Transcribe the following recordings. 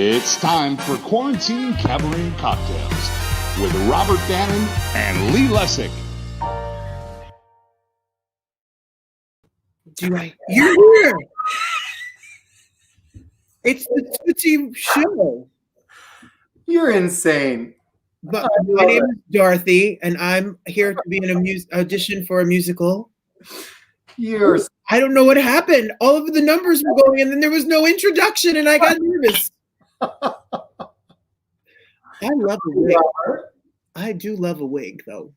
It's time for Quarantine Cabaret Cocktails with Robert Bannon and Lee Lessick. You're here. It's the Tootsie show. You're insane. But my name is Dorothy, and I'm here to be in a audition for a musical. I don't know what happened. All of the numbers were going, and then there was no introduction, and I got nervous. I love a wig. I do love a wig, though.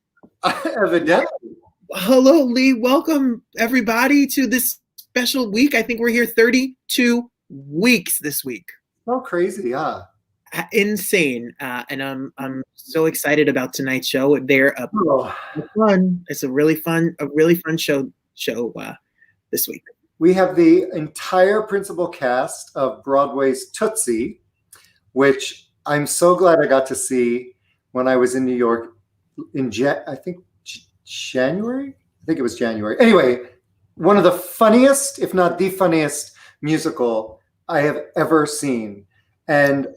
Evidently. Hello, Lee. Welcome, everybody, to this special week. I think we're here 32 weeks this week. Oh, crazy, huh? Insane. And I'm so excited about tonight's show. It's a really fun show this week. We have the entire principal cast of Broadway's Tootsie, which I'm so glad I got to see when I was in New York in January. I think it was January. Anyway, one of the funniest, if not the funniest, musical I have ever seen. And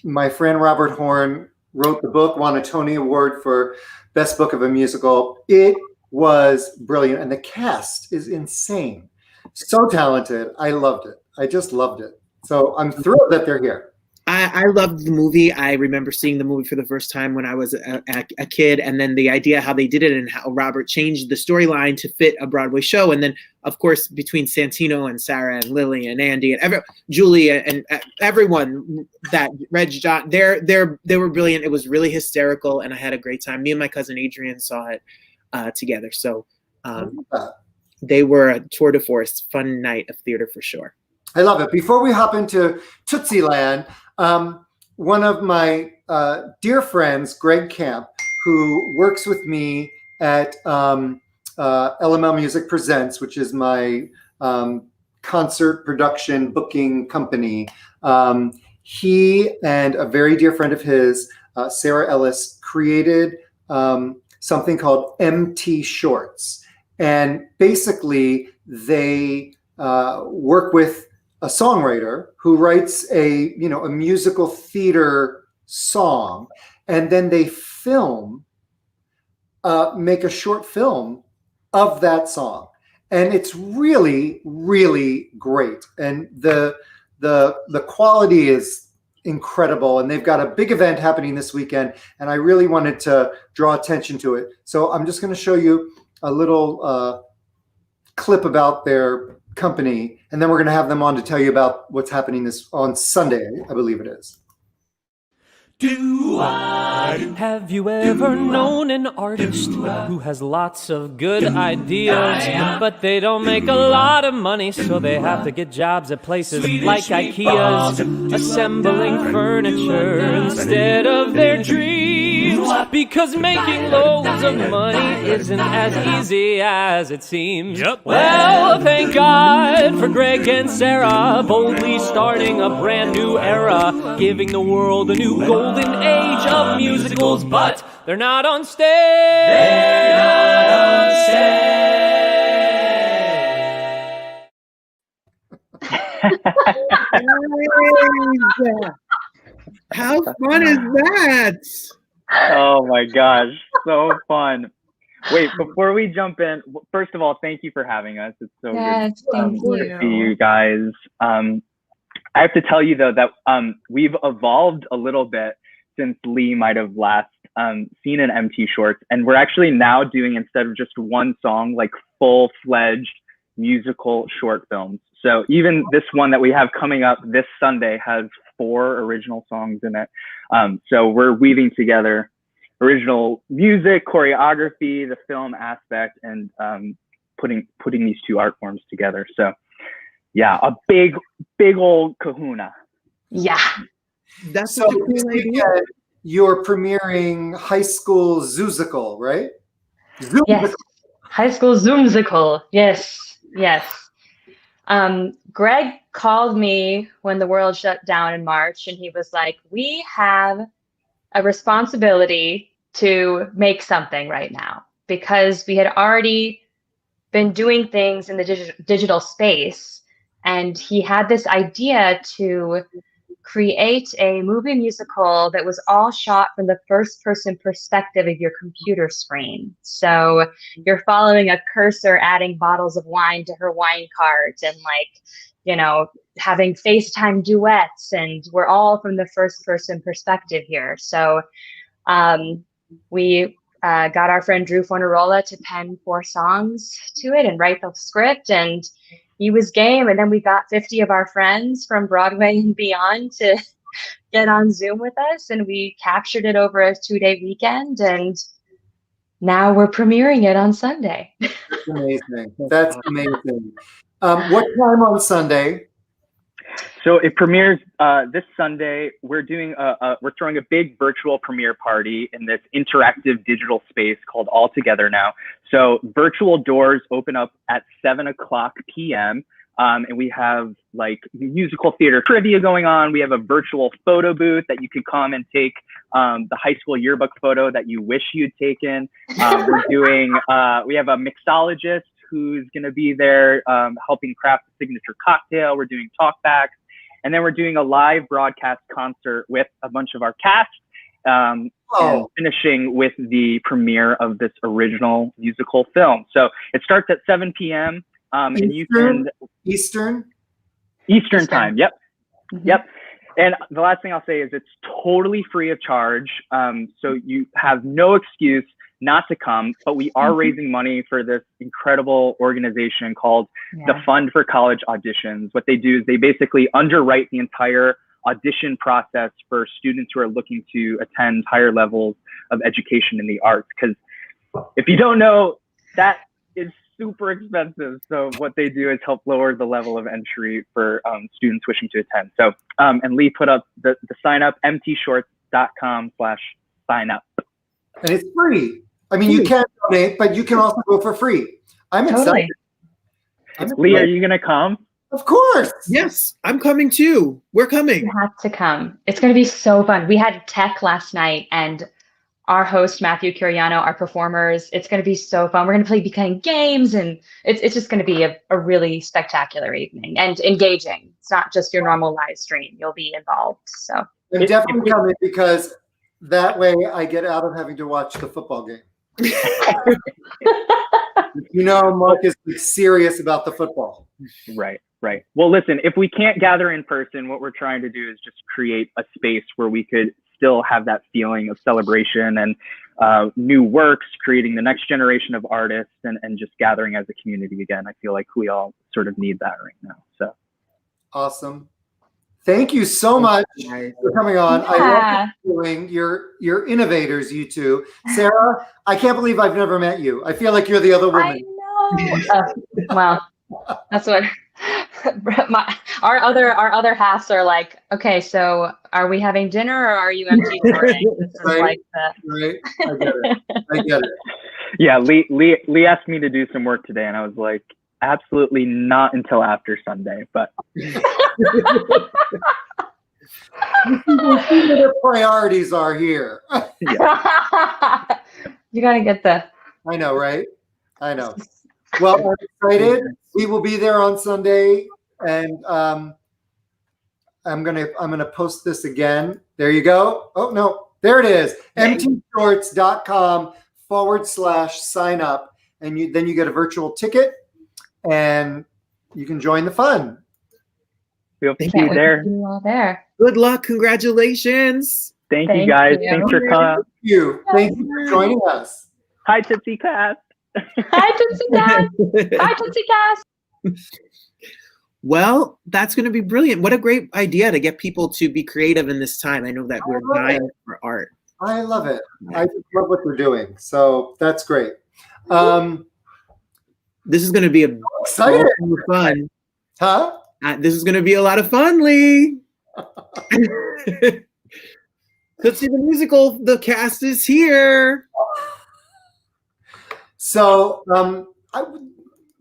my friend Robert Horn wrote the book, won a Tony Award for Best Book of a Musical. It was brilliant, and the cast is insane. So talented. I loved it. I just loved it. So I'm thrilled that they're here. I loved the movie. I remember seeing the movie for the first time when I was a kid, and then the idea how they did it and how Robert changed the storyline to fit a Broadway show. And then, of course, between Santino and Sarah and Lily and Andy and Julie and everyone that Reg John, they were brilliant. It was really hysterical, and I had a great time. Me and my cousin Adrian saw it together. So they were a tour de force, fun night of theater for sure. I love it. Before we hop into Tootsie Land, one of my dear friends, Greg Kamp, who works with me at LML Music Presents, which is my concert production booking company. He and a very dear friend of his, Sarah Ellis, created something called MT Shorts. And basically, they work with a songwriter who writes a musical theater song, and then they make a short film of that song, and it's really, really great. And the quality is incredible, and they've got a big event happening this weekend, and I really wanted to draw attention to it. So I'm just going to show you a little clip about their company, and then we're going to have them on to tell you about what's happening on Sunday, I believe it is. Have you ever known an artist who has lots of good ideas, but they don't make a lot of money, so they have to get jobs at places like IKEA's, assembling furniture instead of their dreams, because making loads of money isn't as easy as it seems. Well, thank God for Greg and Sarah, boldly starting a brand new era, giving the world a new golden age of musicals, but they're not on stage. They're not on stage. How fun is that? Oh my gosh, so fun. Wait, before we jump in, first of all, thank you for having us. It's so good to see you guys. I have to tell you, though, that we've evolved a little bit since Lee might have last seen an MT Shorts. And we're actually now doing, instead of just one song, like full-fledged musical short films. So even this one that we have coming up this Sunday has 4 original songs in it. So we're weaving together original music, choreography, the film aspect, and putting these 2 art forms together. So yeah, a big old kahuna. Yeah. That's so this weekend, you're premiering High School Zoomsical, right? Yes. High School Zoomsical. Yes. Greg called me when the world shut down in March, and he was like, we have a responsibility to make something right now, because we had already been doing things in the digital space. And he had this idea to create a movie musical that was all shot from the first person perspective of your computer screen. So you're following a cursor adding bottles of wine to her wine cart and having FaceTime duets, and we're all from the first person perspective here. So we got our friend Drew Fornarola to pen 4 songs to it and write the script, and he was game. And then we got 50 of our friends from Broadway and beyond to get on Zoom with us, and we captured it over a 2-day weekend, and now we're premiering it on Sunday. That's amazing. That's amazing. What time on Sunday? So it premieres this Sunday. We're throwing a big virtual premiere party in this interactive digital space called All Together now. So virtual doors open up at 7:00 p.m. And we have like musical theater trivia going on. We have a virtual photo booth that you could come and take the high school yearbook photo that you wish you'd taken. We have a mixologist who's going to be there helping craft the signature cocktail. We're doing talkbacks. And then we're doing a live broadcast concert with a bunch of our cast, and finishing with the premiere of this original musical film. So it starts at 7 p.m. And you can Eastern time. Yep. Mm-hmm. Yep. And the last thing I'll say is it's totally free of charge. So you have no excuse not to come, but we are raising money for this incredible organization called the Fund for College Auditions. What they do is they basically underwrite the entire audition process for students who are looking to attend higher levels of education in the arts. Because if you don't know, that is super expensive. So what they do is help lower the level of entry for students wishing to attend. So, and Lee put up the sign up, mtshorts.com/sign up. And it's free. I mean, you can donate, but you can also go for free. I'm excited. Lee, are you going to come? Of course. Yes, I'm coming too. We're coming. You have to come. It's going to be so fun. We had tech last night, and our host, Matthew Curiano, our performers, it's going to be so fun. We're going to be playing games, and it's just going to be a really spectacular evening and engaging. It's not just your normal live stream. You'll be involved. So I'm definitely coming, because that way I get out of having to watch the football game. Mark is serious about the football. Right. Well, listen, if we can't gather in person, what we're trying to do is just create a space where we could still have that feeling of celebration and new works, creating the next generation of artists, and just gathering as a community again. I feel like we all sort of need that right now. So awesome. Thank you so much for coming on. Yeah. I love doing you're innovators, you two. Sarah, I can't believe I've never met you. I feel like you're the other woman. I know. Well, that's what our other halves are like. Okay, so are we having dinner or are you empty touring? Right. I get it. Yeah, Lee asked me to do some work today, and I was like, absolutely not until after Sunday, but the priorities are here. You gotta get I know, right? I know. Well, I'm excited. We will be there on Sunday, and I'm gonna post this again. There you go. Oh no, there it is. mtshorts.com/sign up, and then you get a virtual ticket, and you can join the fun. We'll see you there. See you all there. Good luck. Congratulations. Thank you guys. you. Thanks for coming. Thank you for joining us. Hi, Tootsie Cast. Hi, Tootsie Cast. Hi, Tootsie Cast. Well, that's going to be brilliant. What a great idea to get people to be creative in this time. I know that we're dying for art. I love it. I just love what they're doing. So that's great. This is going to be a excited. Fun. Huh? This is going to be a lot of fun, Lee. Tootsie the musical. The cast is here. So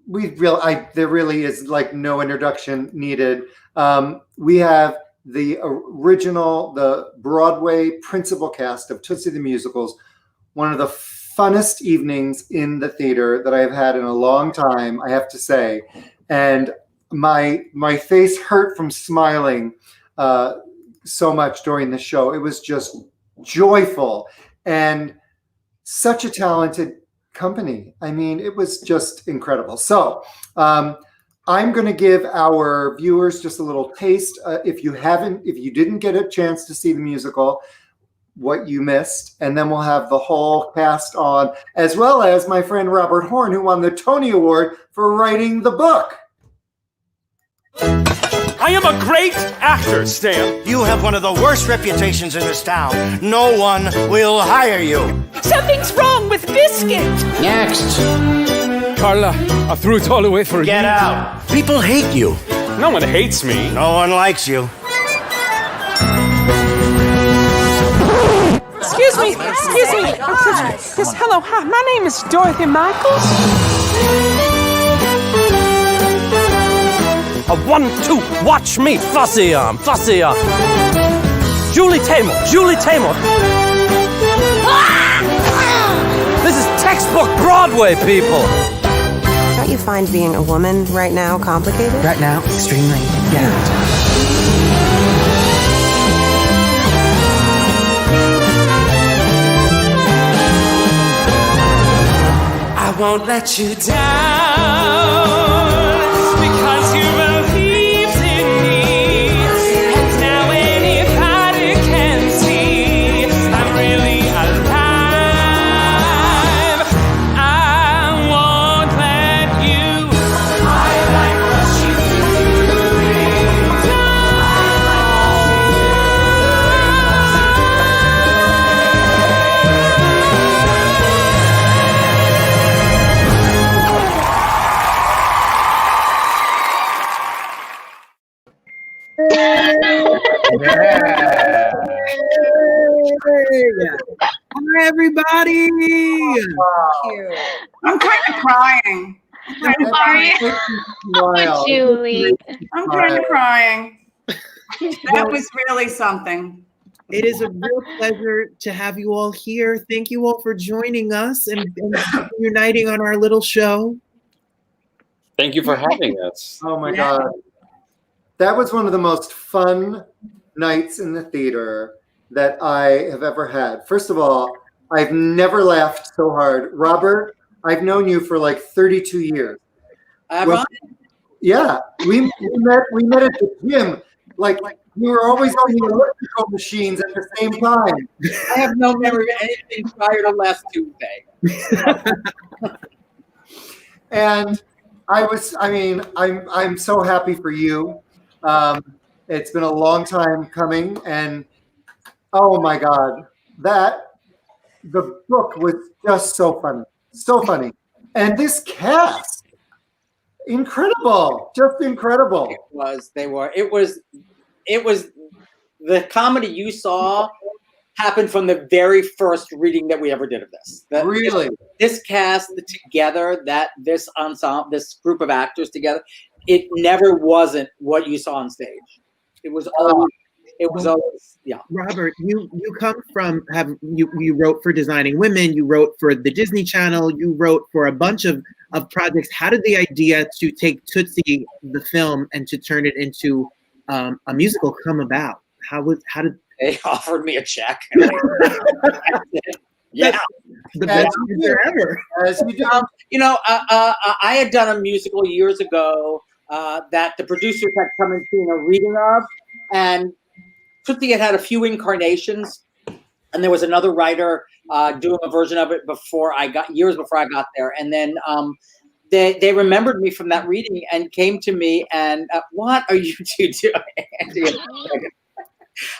there really is like no introduction needed. We have the Broadway principal cast of Tootsie the Musicals, one of the funnest evenings in the theater that I've had in a long time, I have to say. And my face hurt from smiling so much during the show. It was just joyful and such a talented company. I mean, it was just incredible. So I'm going to give our viewers just a little taste. If you didn't get a chance to see the musical, what you missed, and then we'll have the whole cast on, as well as my friend Robert Horn, who won the Tony Award for writing the book. I am a great actor, Stan. You have one of the worst reputations in this town. No one will hire you. Something's wrong with Biscuit. Next. Carla, I threw it all away for you. Get out. People hate you. No one hates me. No one likes you. Excuse me. Yes, hello. Hi, my name is Dorothy Michaels. A 1, 2, watch me, fussy arm. Julie Taymor. This is textbook Broadway, people. Don't you find being a woman right now complicated? Right now, extremely. Yeah. I won't let you down because you believed in me, and now anybody can see I'm really alive. I won't let you. I like what you Hi, everybody. I'm kind of crying. Smile. Julie. I'm kind of crying. That was really something. It is a real pleasure to have you all here. Thank you all for joining us and uniting on our little show. Thank you for having us. Oh my God. That was one of the most fun nights in the theater that I have ever had. First of all, I've never laughed so hard. Robert, I've known you for like 32 years. Yeah, we met at the gym. Like we were always on the elliptical machines at the same time. I have no memory of anything prior to last Tuesday. And I'm so happy for you. It's been a long time coming, and oh my God, the book was just so funny, and this cast, incredible, just incredible. It was the comedy you saw happened from the very first reading that we ever did of this. Really? This cast together, this ensemble, this group of actors together, it never wasn't what you saw on stage. It was always, yeah. Robert, you come from you wrote for Designing Women, you wrote for the Disney Channel, you wrote for a bunch of projects. How did the idea to take Tootsie, the film, and to turn it into a musical come about? How did they offered me a check? Yeah, the best year ever. I had done a musical years ago that the producers had come and seen a reading of, and Tootsie had a few incarnations, and there was another writer doing a version of it years before I got there, and then they remembered me from that reading and came to me and what are you two doing?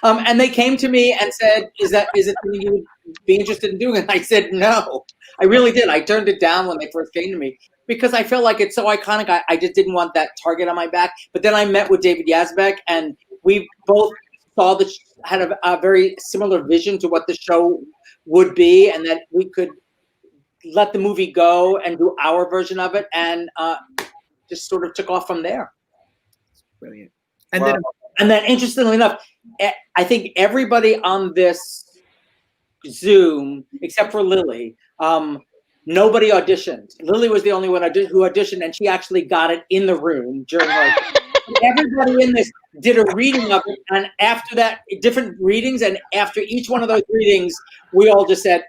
And they came to me and said, is it something you would be interested in doing? And I said, no, I really did. I turned it down when they first came to me because I felt like it's so iconic. I just didn't want that target on my back. But then I met with David Yazbek, and we both saw had a very similar vision to what the show would be, and that we could let the movie go and do our version of it, and just sort of took off from there. Brilliant. And then interestingly enough, I think everybody on this Zoom, except for Lilli, nobody auditioned. Lilli was the only one who auditioned, and she actually got it in the room during everybody in this did a reading of it, and after that, different readings, and after each one of those readings, we all just said,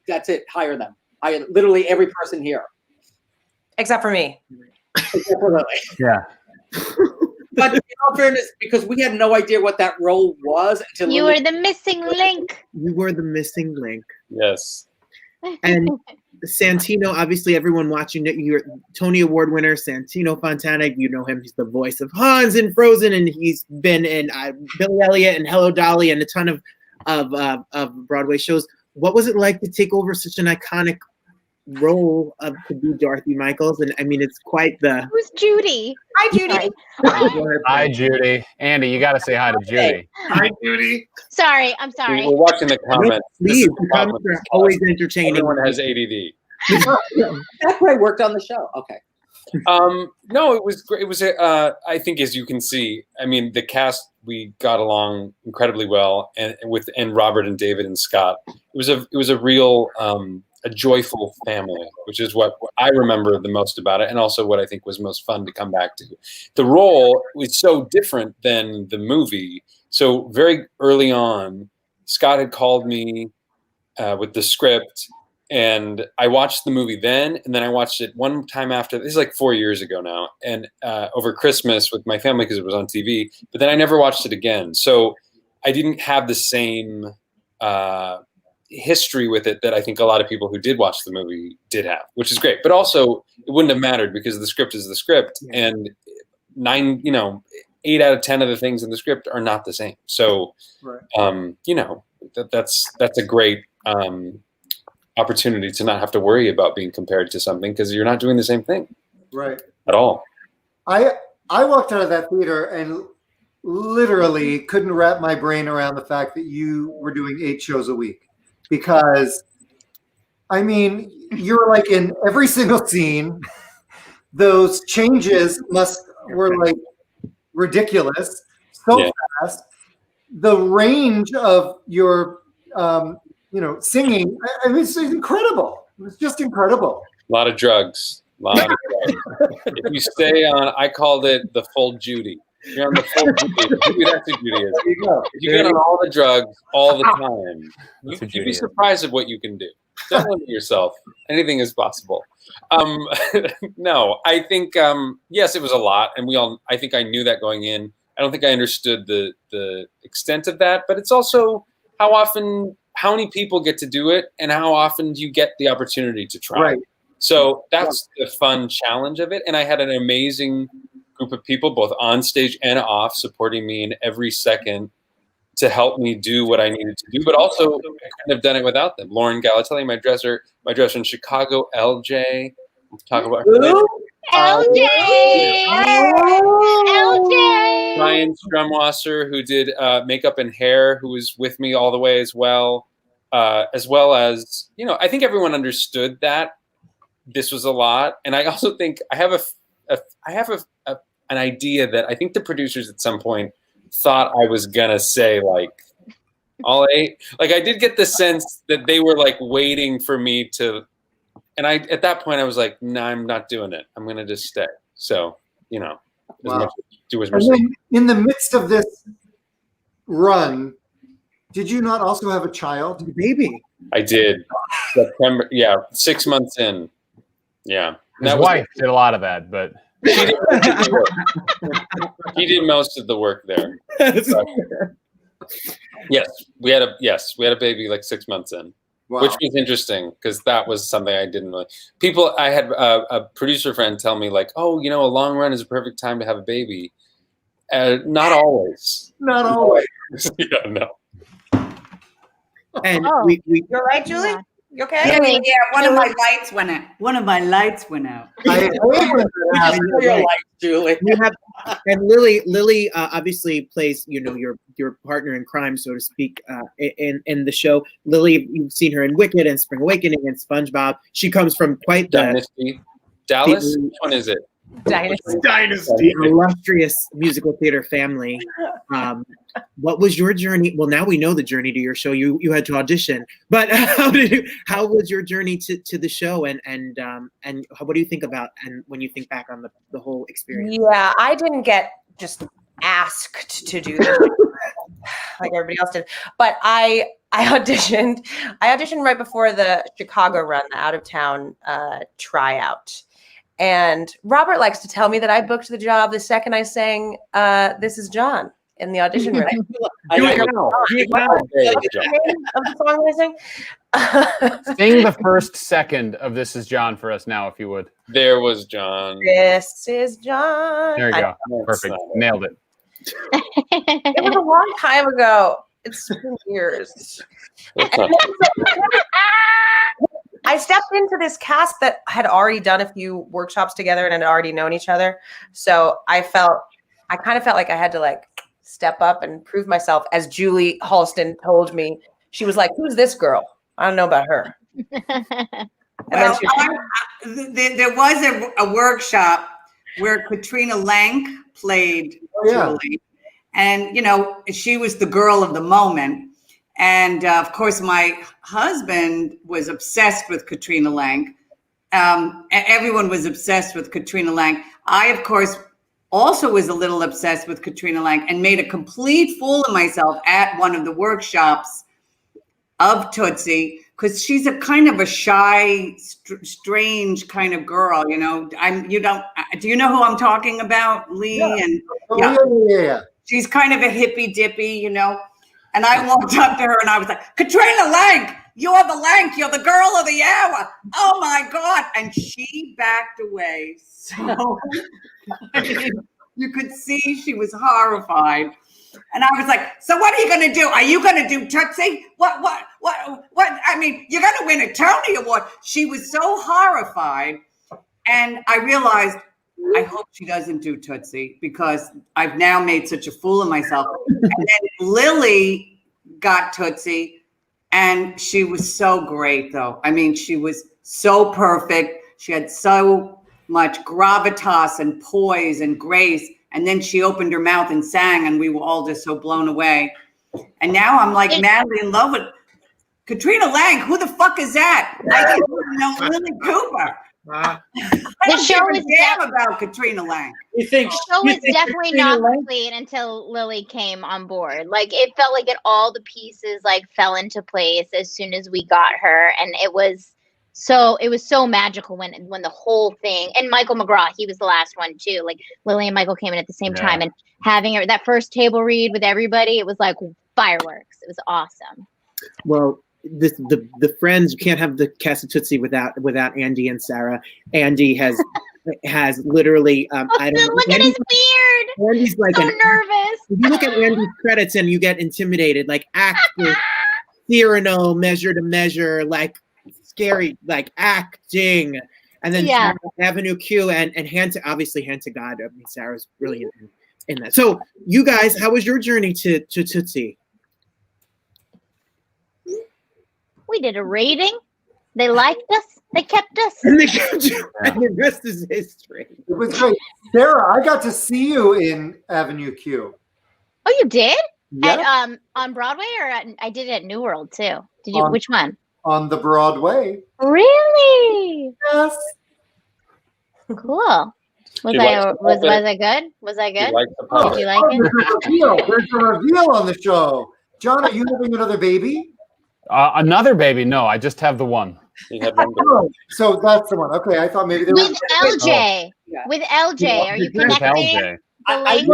"That's it, hire them." Literally every person here, except for me. Except for Lilli. Yeah. But in all fairness, because we had no idea what that role was until You were the missing link. You were the missing link. Yes. And Santino, obviously, everyone watching, you're Tony Award winner, Santino Fontana. You know him. He's the voice of Hans in Frozen, and he's been in Billy Elliot and Hello Dolly and a ton of Broadway shows. What was it like to take over such an iconic role to be Dorothy Michaels? And I mean, it's quite the. Who's Judy? Hi, Judy. Hi, Judy. Andy, you got to say hi to Judy. Hi, Judy. Sorry, I'm sorry. We're watching the comments. Please, the comments are always entertaining. Everyone has ADD. That's why I worked on the show. Okay. No, it was great. It was, I think, as you can see, I mean, the cast, we got along incredibly well, and Robert and David and Scott. It was a real, a joyful family, which is what I remember the most about it, and also what I think was most fun to come back to. The role was so different than the movie. So very early on, Scott had called me with the script, and I watched the movie then, and then I watched it one time after. This is like 4 years ago now, and over Christmas with my family because it was on TV. But then I never watched it again, so I didn't have the same history with it that I think a lot of people who did watch the movie did have, which is great. But also, it wouldn't have mattered because the script is the script, and 8 out of 10 of the things in the script are not the same. So, that's a great opportunity to not have to worry about being compared to something because you're not doing the same thing, Right. at all. I walked out of that theater and literally couldn't wrap my brain around the fact that you were doing 8 shows a week, because I mean, you're like in every single scene. Those changes were like ridiculous, so fast. The range of your singing, I mean, it's incredible. It was just incredible. A lot of drugs. If you stay on, I called it the full Judy. You're on the full Judy. That's what Judy is. There you go. If you get on all the drugs all the time, you'd be surprised at what you can do. Don't limit yourself. Anything is possible. No, I think, yes, it was a lot. And I think I knew that going in. I don't think I understood the extent of that, but it's also how many people get to do it and how often do you get the opportunity to try. Right. So that's the fun challenge of it. And I had an amazing group of people, both on stage and off, supporting me in every second to help me do what I needed to do. But also, I couldn't have done it without them. Lauren Galatelli, my dresser in Chicago, LJ. We'll talk about her later. LJ! LJ! Ryan Strumwasser, who did makeup and hair, who was with me all the way as well as, I think everyone understood that this was a lot. And I also think I have an idea that I think the producers at some point thought I was gonna say like all 8. Like I did get the sense that they were like waiting for me to, and at that point I was like, no, I'm not doing it. I'm gonna just stay. So, do as much. And then in the midst of this run, did you not also have a child? Baby. I did. September, 6 months in. Yeah. His wife did a lot of that, but he did most of the work there. Yes, we had a baby like 6 months in, which was interesting because that was something I didn't really. I had a producer friend tell me like, oh, a long run is a perfect time to have a baby. Not always. Not always. Yeah, no. And You're right, Julie? You okay? Yeah, one of my lights went out. One of my lights went out. Your life, Julie. And Lilli obviously plays, your partner in crime, so to speak, in the show. Lilli, you've seen her in Wicked and Spring Awakening and SpongeBob. She comes from quite the Dynasty. Dallas? Which one is it? Dynasty. Illustrious musical theater family. What was your journey? Well, now we know the journey to your show. You had to audition, but how was your journey to the show? And what do you think about, and when you think back on the whole experience? Yeah, I didn't get just asked to do this like everybody else did. But I auditioned right before the Chicago run, the out of town tryout. And Robert likes to tell me that I booked the job the second I sang This Is John in the audition room. Do it now. What's the name of the song I sang? Sing the first second of This Is John for us now, if you would. There was John. This is John. There you go. Perfect. Nailed it. It was a long time ago. It's been years. I stepped into this cast that had already done a few workshops together and had already known each other. So I kind of felt like I had to like step up and prove myself. As Julie Halston told me, she was like, "Who's this girl? I don't know about her." Well, there was a workshop where Katrina Lank played Julie, and she was the girl of the moment. And of course, my husband was obsessed with Katrina Lank. Everyone was obsessed with Katrina Lank. I, of course, also was a little obsessed with Katrina Lank and made a complete fool of myself at one of the workshops of Tootsie, because she's a kind of a shy, strange kind of girl. Do you know who I'm talking about, Lee? Yeah. Yeah. She's kind of a hippy dippy, And I walked up to her and I was like, "Katrina Lank, you're the Lank, you're the girl of the hour. Oh my God." And she backed away. So you could see she was horrified. And I was like, "So what are you going to do? Are you going to do Tootsie? What? I mean, you're going to win a Tony Award." She was so horrified. And I realized, I hope she doesn't do Tootsie, because I've now made such a fool of myself. And then Lilli got Tootsie, and she was so great, though. I mean, she was so perfect. She had so much gravitas and poise and grace. And then she opened her mouth and sang, and we were all just so blown away. And now I'm like madly in love with Katrina Lank. Who the fuck is that? I didn't even know Lilli Cooper. I don't give a damn about Katrina Lank. The show was definitely not complete until Lilli came on board. Like, it felt like all the pieces like fell into place as soon as we got her, and it was so magical when the whole thing. And Michael McGraw, he was the last one too. Like, Lilli and Michael came in at the same time, and having that first table read with everybody, it was like fireworks. It was awesome. Well, the friends, you can't have the cast of Tootsie without Andy and Sarah. Andy has literally I don't know. Look at his beard. Andy's like so nervous. If you look at Andy's credits and you get intimidated, like actor, Cyrano, Measure to Measure, like scary, like acting, and then Avenue Q and hand to God. I mean, Sarah's really in that. So you guys, how was your journey to Tootsie? We did a rating. They liked us. They kept us. And they kept you. And the rest is history. It was great. Sarah, I got to see you in Avenue Q. Oh, you did? Yep. At on Broadway, or I did it at New World too. Did you? Which one? On the Broadway. Really? Yes. Cool. Was I good? Was I good? Did you like it? There's a reveal on the show. John, are you having another baby? Another baby? No, I just have the one. So that's the one. Okay, I thought maybe there was LJ. With LJ, are you connecting the link?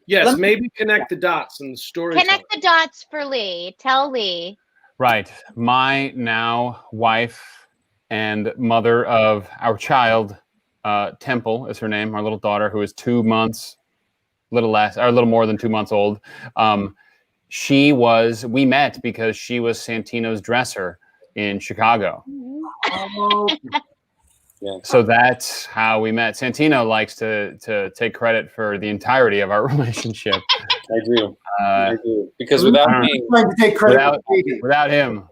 Yes, maybe connect the dots in the story. Connect the dots for Lee. Tell Lee. Right. My now wife and mother of our child, Temple is her name, our little daughter, who is 2 months, a little more than 2 months old. We met because she was Santino's dresser in Chicago. So that's how we met. Santino likes to take credit for the entirety of our relationship. I do. Because without him,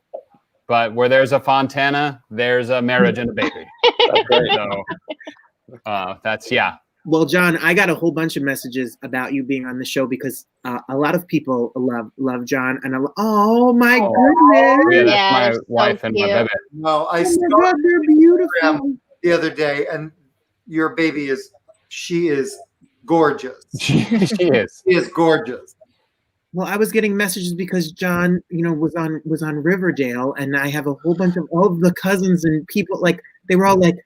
but where there's a Fontana, there's a marriage and a baby. That's Well, John, I got a whole bunch of messages about you being on the show because a lot of people love John, and oh my goodness! Yeah, that's my wife and my baby. No, I saw they're beautiful the other day, and your baby is gorgeous. She is. She is gorgeous. Well, I was getting messages because John, was on Riverdale, and I have a whole bunch of all of the cousins and people, like, they were all like,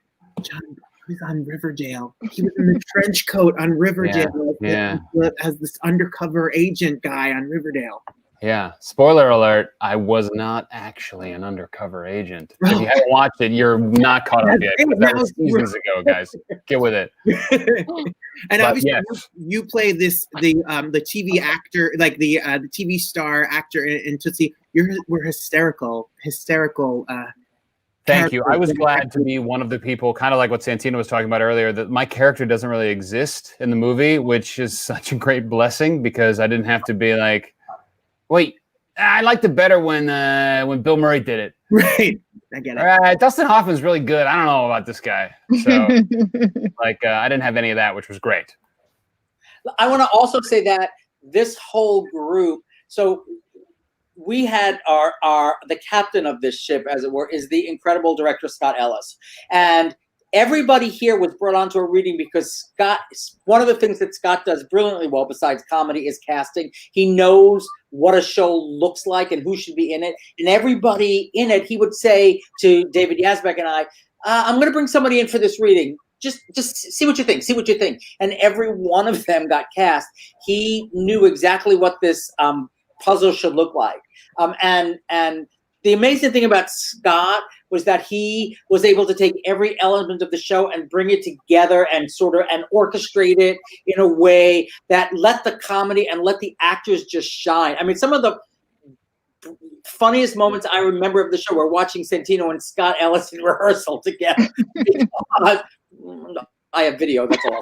John was on Riverdale. He was in the trench coat on Riverdale, as this undercover agent guy on Riverdale. Yeah. Spoiler alert, I was not actually an undercover agent. If you haven't watched it, you're not caught up yet. That was seasons ago, guys. Get with it. And obviously, you play the TV actor, like the TV star actor in Tootsie. We're hysterical. Thank you. I was glad to be one of the people, kind of like what Santino was talking about earlier, that my character doesn't really exist in the movie, which is such a great blessing because I didn't have to be like, wait, I liked it better when Bill Murray did it. Right. I get it. Dustin Hoffman's really good. I don't know about this guy. So, I didn't have any of that, which was great. I want to also say that this whole group, so we had the captain of this ship, as it were, is the incredible director, Scott Ellis. And everybody here was brought onto a reading because Scott, one of the things that Scott does brilliantly well, besides comedy, is casting. He knows what a show looks like and who should be in it. And everybody in it, he would say to David Yazbek and I, I'm going to bring somebody in for this reading. Just see what you think. And every one of them got cast. He knew exactly what this puzzle should look like. And the amazing thing about Scott was that he was able to take every element of the show and bring it together and and orchestrate it in a way that let the comedy and let the actors just shine. I mean, some of the funniest moments I remember of the show were watching Santino and Scott Ellis in rehearsal together. I have video, that's all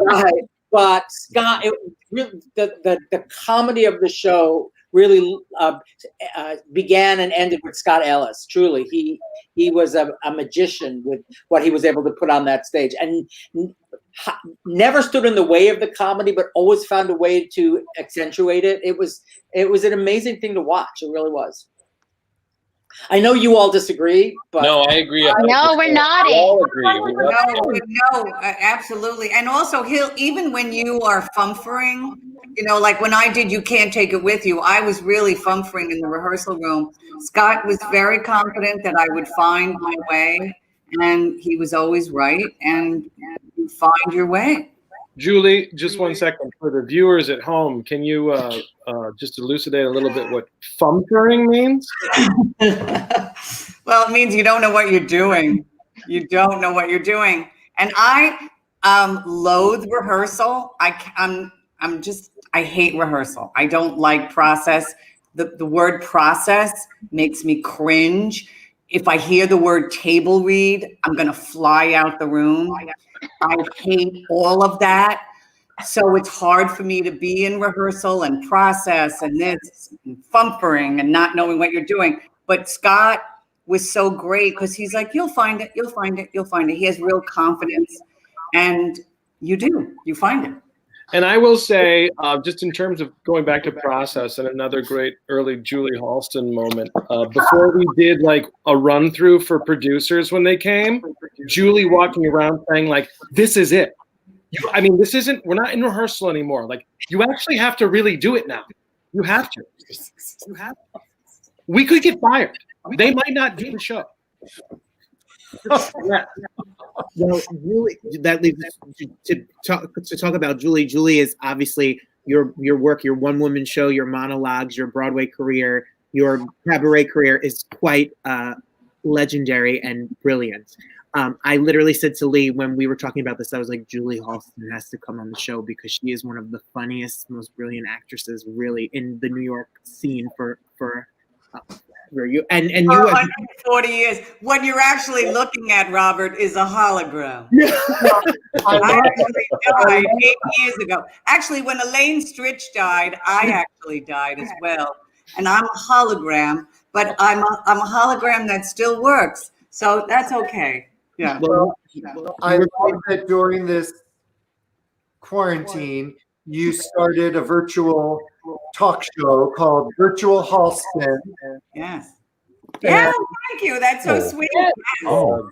I'll say. But Scott, the comedy of the show really began and ended with Scott Ellis. Truly, he was a magician with what he was able to put on that stage, and never stood in the way of the comedy, but always found a way to accentuate it. It was an amazing thing to watch. It really was. I know you all disagree, but no, I agree. No, we're not. We all agree. No, absolutely. And also, even when you are fumfering, like when I did You Can't Take It With You, I was really fumfering in the rehearsal room. Scott was very confident that I would find my way, and he was always right, and you find your way. Julie, just 1 second. For the viewers at home, can you just elucidate a little bit what fumfering means? Well, it means you don't know what you're doing. You don't know what you're doing. And I loathe rehearsal. I hate rehearsal. I don't like process. The word process makes me cringe. If I hear the word table read, I'm going to fly out the room. I hate all of that. So it's hard for me to be in rehearsal and process and this and fumfering and not knowing what you're doing. But Scott was so great because he's like, you'll find it. He has real confidence, and you find it. And I will say, just in terms of going back to process, and another great early Julie Halston moment, before we did like a run through for producers when they came, Julie walking around saying like, this is it. We're not in rehearsal anymore. Like, you actually have to really do it now. You have to. We could get fired. They might not do the show. Well, Julie, that leads us to talk about Julie. Julie is obviously your work, your one-woman show, your monologues, your Broadway career, your cabaret career is quite legendary and brilliant. I literally said to Lee when we were talking about this, I was like, Julie Halston has to come on the show because she is one of the funniest, most brilliant actresses really in the New York scene for you and you 140 years. What you're actually looking at, Robert, is a hologram. I actually died 8 years ago. Actually, when Elaine Stritch died, I actually died as well. And I'm a hologram, but I'm a hologram that still works. So that's okay. Yeah. Well, I love that during this quarantine, you started a virtual talk show called Virtual Halston. Yes. Yeah, thank you. That's so sweet. Oh.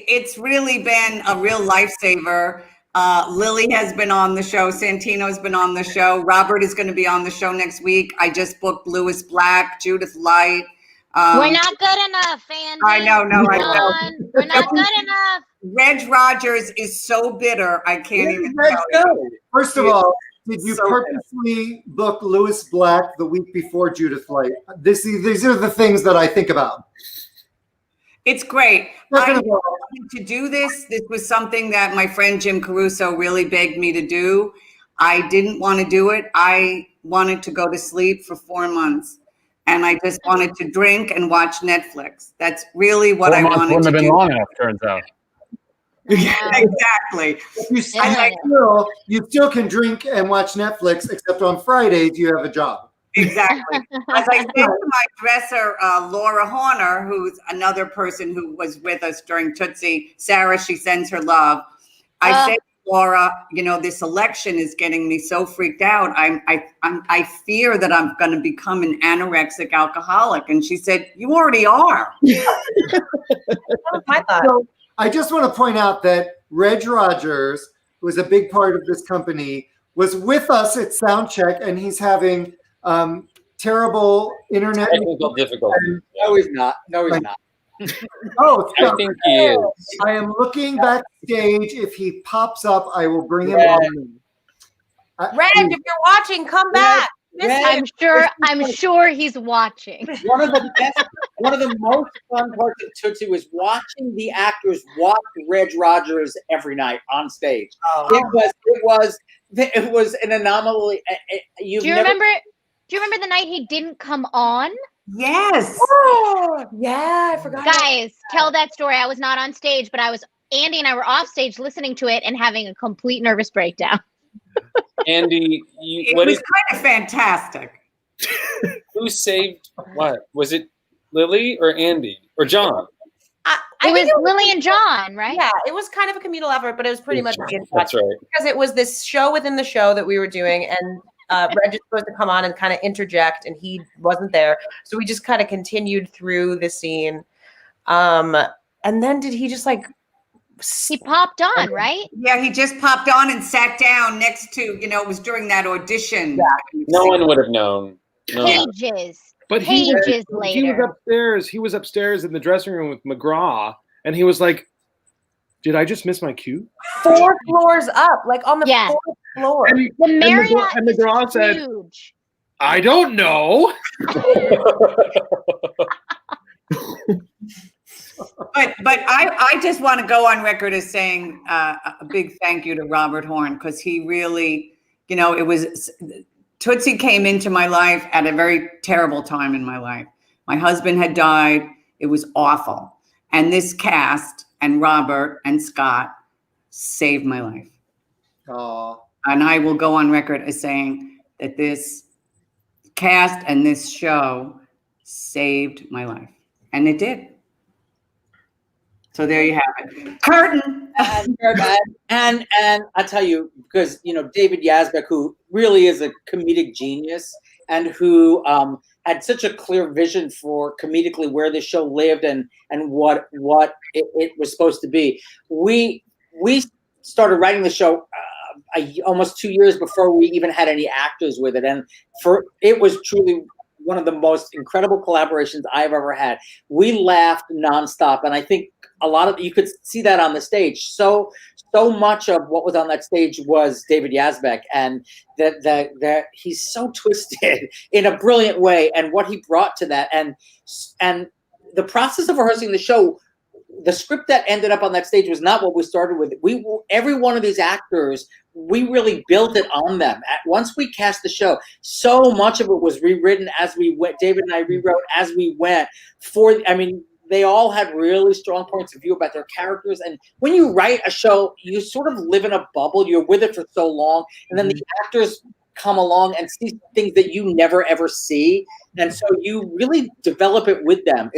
It's really been a real lifesaver. Lilli has been on the show. Santino's been on the show. Robert is going to be on the show next week. I just booked Louis Black, Judith Light. We're not good enough, Andy. I know. We're not good enough. Reg Rogers is so bitter. I can't even tell you. First of all, did you purposely book Louis Black the week before Judith Light? These are the things that I think about. It's great. I wanted to do this. This was something that my friend Jim Caruso really begged me to do. I didn't want to do it. I wanted to go to sleep for 4 months. And I just wanted to drink and watch Netflix. That's really what I wanted to do. Wouldn't have been long enough, turns out. Exactly. You still can drink and watch Netflix, except on Fridays you have a job. Exactly. As I said to my dresser, Laura Horner, who's another person who was with us during Tootsie, Sarah, she sends her love. I said, Laura, this election is getting me so freaked out. I fear that I'm going to become an anorexic alcoholic. And she said, you already are. That was my thought. So I just want to point out that Reg Rogers, who is a big part of this company, was with us at Soundcheck, and he's having terrible internet technical difficulties. No, he's not. No, he's not. Oh, I think he is. I am looking backstage. If he pops up, I will bring him on. Reg, if you're watching, come back. I'm sure he's watching. One of the most fun parts of Tootsie was watching the actors watch Reg Rogers every night on stage. Oh. It was an anomaly. Do you remember the night he didn't come on? Yes. Oh, yeah, I forgot. Guys, tell that story. I was not on stage, but Andy and I were off stage listening to it and having a complete nervous breakdown. Andy, it was kind of fantastic. Who saved what? Was it Lilli or Andy or John? It was Lilli and John, right? Yeah, it was kind of a communal effort, but it was pretty much that's right. Because it was this show within the show that we were doing, and Reg is supposed to come on and kind of interject, and he wasn't there, so we just kind of continued through the scene. And then did he just he popped on, right? Yeah, he just popped on and sat down next to, it was during that audition. Yeah. No one would have known. No. Pages. But pages later. He was upstairs in the dressing room with McGraw, and he was like, did I just miss my cue? 4 floors up, on the 4th floor. And the Marriott and McGraw said, huge. I don't know. But I just want to go on record as saying a big thank you to Robert Horn, because he really, it was Tootsie came into my life at a very terrible time in my life. My husband had died. It was awful. And this cast and Robert and Scott saved my life. Oh. And I will go on record as saying that this cast and this show saved my life. And it did. So there you have it. Curtain. And I tell you, because David Yazbek, who really is a comedic genius and who had such a clear vision for comedically where the show lived and what it was supposed to be. We started writing the show almost 2 years before we even had any actors with it, and it was truly one of the most incredible collaborations I've ever had. We laughed nonstop, and I think a lot of you could see that on the stage. So much of what was on that stage was David Yazbek, and that he's so twisted in a brilliant way, and what he brought to that, and the process of rehearsing the show. The script that ended up on that stage was not what we started with. Every one of these actors, we really built it on them. Once we cast the show, so much of it was rewritten as we went. David and I rewrote as we went. They all had really strong points of view about their characters. And when you write a show, you sort of live in a bubble. You're with it for so long. And then the actors come along and see things that you never, ever see. And so you really develop it with them.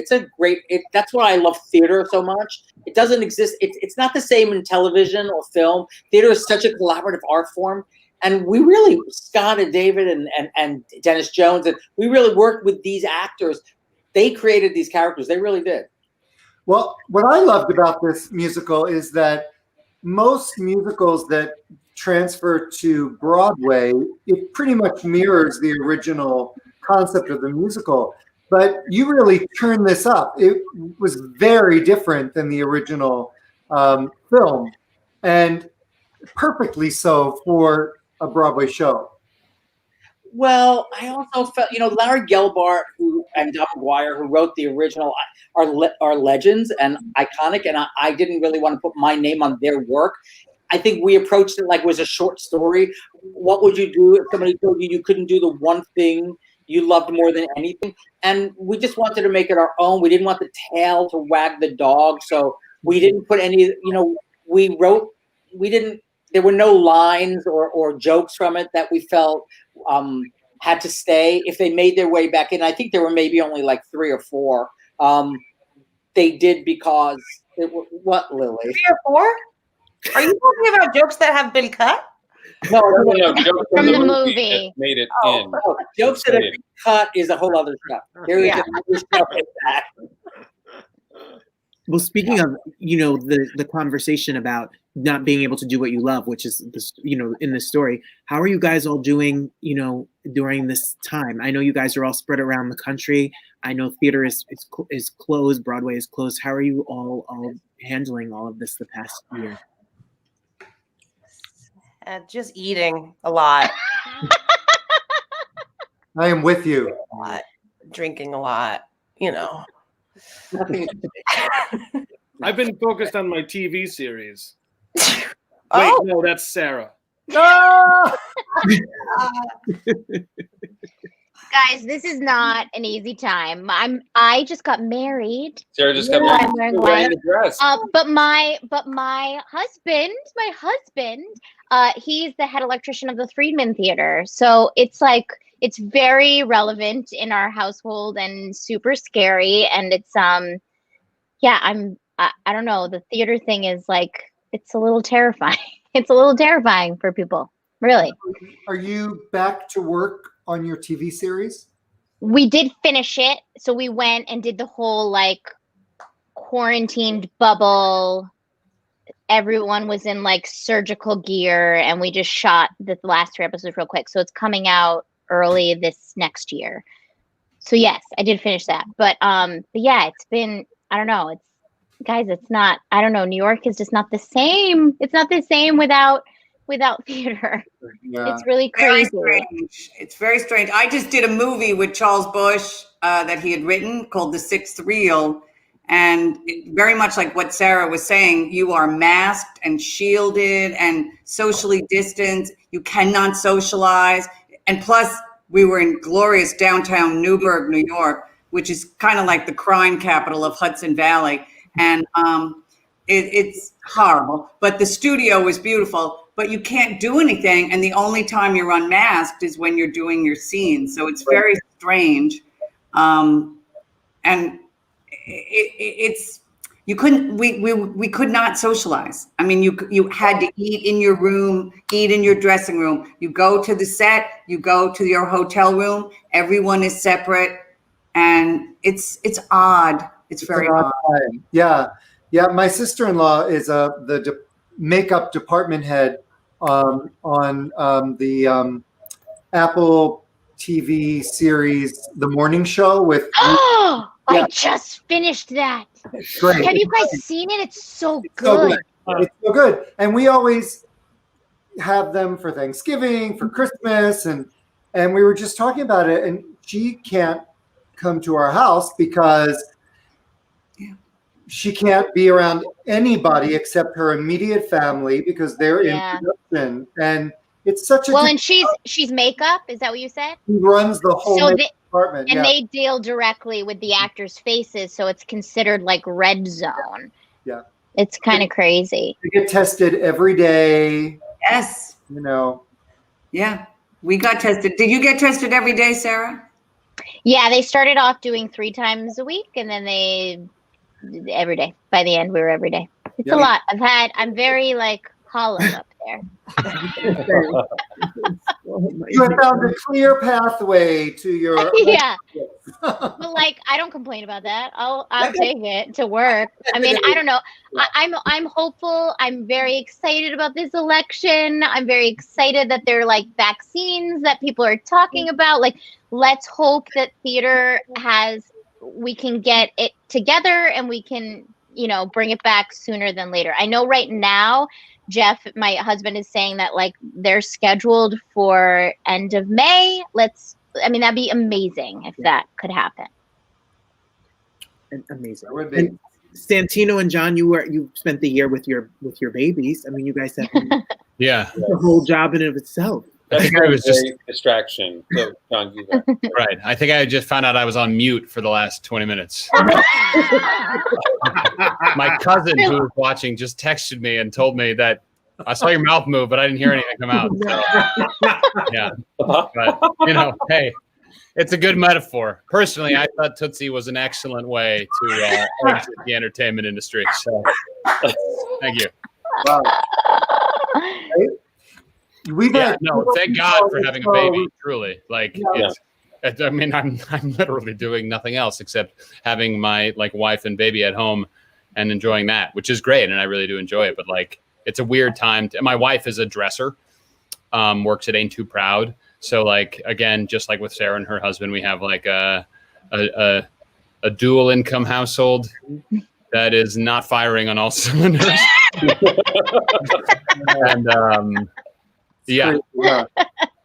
That's why I love theater so much. It doesn't exist. It's not the same in television or film. Theater is such a collaborative art form. And we really, Scott and David and Dennis Jones, and we really worked with these actors. They created these characters. They really did. Well, what I loved about this musical is that most musicals that transfer to Broadway, it pretty much mirrors the original concept of the musical. But you really turned this up. It was very different than the original film, and perfectly so for a Broadway show. Well, I also felt, Larry Gelbart and Don McGuire, who wrote the original, are legends and iconic, and I didn't really want to put my name on their work. I think we approached it like it was a short story. What would you do if somebody told you couldn't do the one thing you loved more than anything? And we just wanted to make it our own. We didn't want the tail to wag the dog, so we didn't put any, there were no lines or jokes from it that we felt had to stay. If they made their way back in, I think there were maybe only like 3 or 4. They did because what, Lily? 3 or 4? Are you talking about jokes that have been cut? No, jokes from the movie. Made it in. Oh, jokes that have been cut is a whole other stuff. There is another stuff like that. Well, speaking of, the conversation about not being able to do what you love, which is this, in this story, how are you guys all doing, during this time? I know you guys are all spread around the country. I know theater is closed, Broadway is closed. How are you all handling all of this the past year? Just eating a lot. I am with you. A lot. Drinking a lot, I've been focused on my TV series. Oh. Wait, no, that's Sarah. No! Guys, this is not an easy time. I just got married. Sarah just got I'm wearing white. the dress. But my husband, he's the head electrician of the Friedman Theater. So it's very relevant in our household and super scary. And it's I don't know. The theater thing is it's a little terrifying. It's a little terrifying for people, really. Are you back to work on your TV series? We did finish it. So we went and did the whole quarantined bubble. Everyone was in surgical gear, and we just shot the last 3 episodes real quick. So it's coming out early this next year. So yes, I did finish that. But yeah, it's been, I don't know. It's not, I don't know. New York is just not the same. It's not the same without theater. Yeah. It's really Very crazy. strange. It's very strange. I just did a movie with Charles Busch that he had written called The Sixth Reel. And very much like what Sarah was saying, you are masked and shielded and socially distanced. You cannot socialize. And plus, we were in glorious downtown Newburgh, New York, which is kind of like the crime capital of Hudson Valley. And it's horrible. But the studio was beautiful. But you can't do anything. And the only time you're unmasked is when you're doing your scenes. So it's very strange. And it's you couldn't we could not socialize. I mean, you had to eat in your room, eat in your dressing room. You go to the set, you go to your hotel room, everyone is separate, and it's odd. It's very odd. Yeah. My sister-in-law is the makeup department head on the Apple TV series The Morning Show with. Oh, I just finished that. Great. Have you guys seen it? It's so good. So good. It's so good. And we always have them for Thanksgiving, for Christmas, and we were just talking about it, and she can't come to our house because she can't be around anybody except her immediate family because they're in production. And it's such a and she's makeup. Is that what you said? She runs the whole makeup department. And they deal directly with the actors' faces, so it's considered like red zone. Yeah. It's kind of crazy. They get tested every day. Yes. Yeah. We got tested. Did you get tested every day, Sarah? Yeah, they started off doing 3 times a week, and then every day. By the end, we were every day. It's a lot. I'm very hollow up there. You have found a clear pathway to your Yeah. But like, I don't complain about that. I'll take it to work. I mean, I don't know. I'm hopeful. I'm very excited about this election. I'm very excited that there are like vaccines that people are talking about. Like, let's hope that theater we can get it together and we can, bring it back sooner than later. I know right now, Jeff, my husband, is saying that like they're scheduled for end of May. That'd be amazing if that could happen. Amazing. And Santino and John, you spent the year with your babies. I mean, you guys have the whole job in and of itself. I think I was just distraction. So John, do that. Right. I think I just found out I was on mute for the last 20 minutes. My cousin who was watching just texted me and told me that I saw your mouth move, but I didn't hear anything come out. So, yeah. But, hey, it's a good metaphor. Personally, I thought Tootsie was an excellent way to exit the entertainment industry. So, thank you. Wow. Thank God for having a baby. Truly, I'm literally doing nothing else except having my wife and baby at home and enjoying that, which is great, and I really do enjoy it. But it's a weird time. My wife is a dresser, works at Ain't Too Proud. So again, just like with Sarah and her husband, we have a dual income household that is not firing on all cylinders. And yeah.